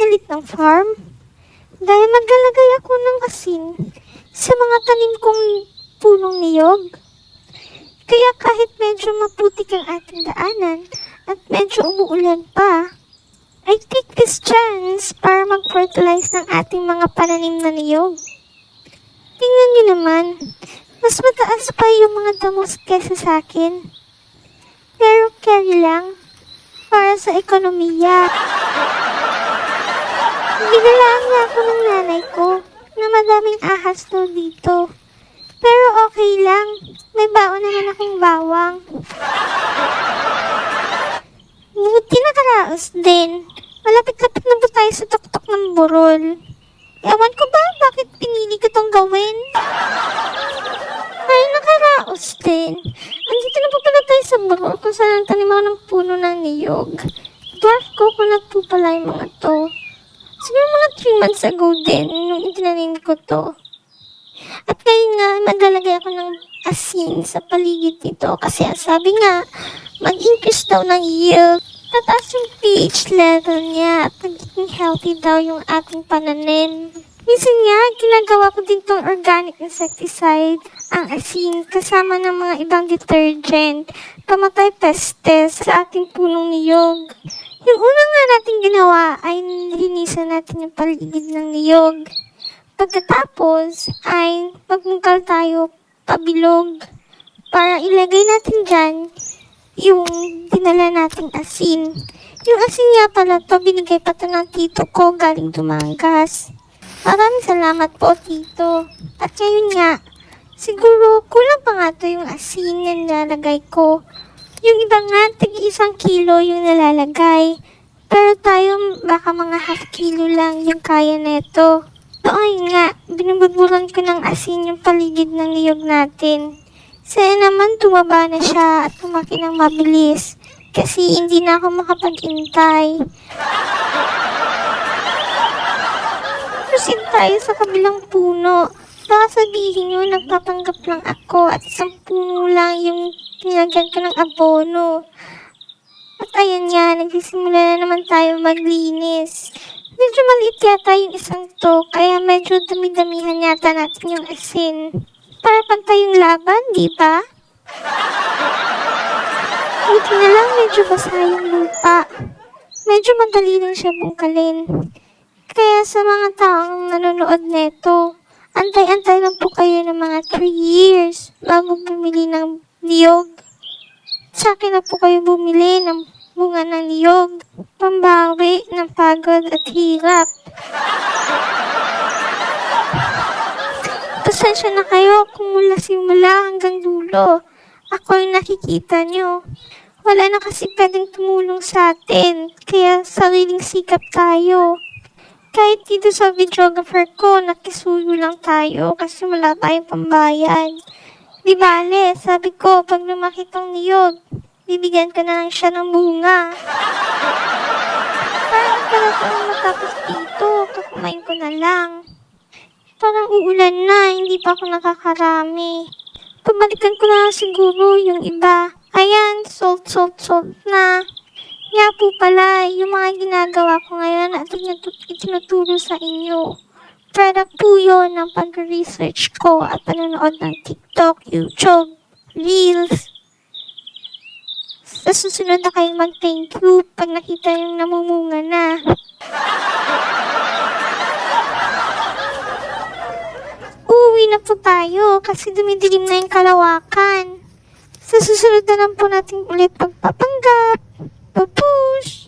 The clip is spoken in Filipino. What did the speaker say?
pinalit ng farm dahil maglalagay ako ng asin sa mga tanim kong punong niyog. Kaya kahit medyo maputik ang ating daanan at medyo umuulan pa, I take this chance para mag-fertilize ng ating mga pananim na niyog. Tingnan niyo naman, mas mataas pa yung mga damos kesa sa akin. Pero carry lang, para sa ekonomiya. Binalaan niya ako ng nanay ko na madaming ahas daw dito. Pero okay lang, may baon naman akong bawang. Buti nakaraos din. Malapit-lapit na ba tayo sa tuktok ng burol? Ewan ko ba bakit pinili ko tong gawin? Ay, nakaraos din. Andito na po pala tayo sa burol kung saan taniman ng puno ng niyog. Dwarf coconut po pala yung mga to. Siguro mga 3 months ago din nung itinanim ko to. At ngayon nga, maglalagay ako ng asin sa paligid nito kasi ang sabi nga, mag-increase daw ng yield. Tataas yung pH level niya at magiging healthy daw yung ating pananim. Minsan nga, ginagawa ko din tong organic insecticide, ang asin, kasama ng mga ibang detergent, pamatay pestes sa ating punong niyog. Yung una nga natin ginawa ay linisan natin yung paligid ng niyog. Pagkatapos ay magmungkal tayo pabilog para ilagay natin dyan yung dinala nating asin. Yung asin nga pala to, binigay pa to ng tito ko galing Dumangas. Maraming salamat po, tito. At ngayon nga, siguro kulang pa nga to yung asin na nilalagay ko. Yung iba nga, tig-1 kilo yung nalalagay. Pero tayo, baka mga half kilo lang yung kaya neto. So ayun nga, binububuran ko ng asin yung paligid ng niyog natin. Saya naman tumaba na siya at lumaki ng mabilis kasi hindi na ako makapaghintay. Proceed tayo sa kabilang puno. Baka sabihin nyo, nagpapanggap lang ako at 10 puno lang yung nilagyan ko ng abono. At ayan nga, nagsisimula na naman tayo maglinis. Medyo maliit yata yung isang to, kaya medyo dami-damihan yata natin yung asin. Para pantay yung laban, di ba? Buti na lang medyo basa yung lupa. Medyo madali lang siya bungkalin. Kaya sa mga taong nanonood neto, antay-antay lang po kayo ng mga 3 years bago bumili ng niyog. Sa akin na po kayo bumili ng bunga ng niyog, pambawi ng pagod at hirap. Pasensya na kayo kung mula simula hanggang dulo. Ako yung nakikita nyo. Wala na kasi pwedeng tumulong sa atin, kaya sariling sikap tayo. Kahit dito sa videographer ko, nakisuyo lang tayo kasi wala tayong pambayad. Di bale, sabi ko, pag lumaki tong niyog, bibigyan ko na lang siya ng bunga. Parang talaga matapos dito, kakumain ko na lang. Parang uulan na, hindi pa ako nakakarami. Pabalikan ko na lang siguro yung iba. Ayan, salt na. Nga po pala, yung mga ginagawa ko ngayon at itinuturo sa inyo. Product po yun ng pag-research ko at panonood ng TikTok, YouTube, Reels. Sa susunod na kayong mag-thank you pag nakita yung namumunga na. Uuwi na po tayo kasi dumidilim na yung kalawakan. Sa susunod na lang po natin ulit pagpapanggap. Babush!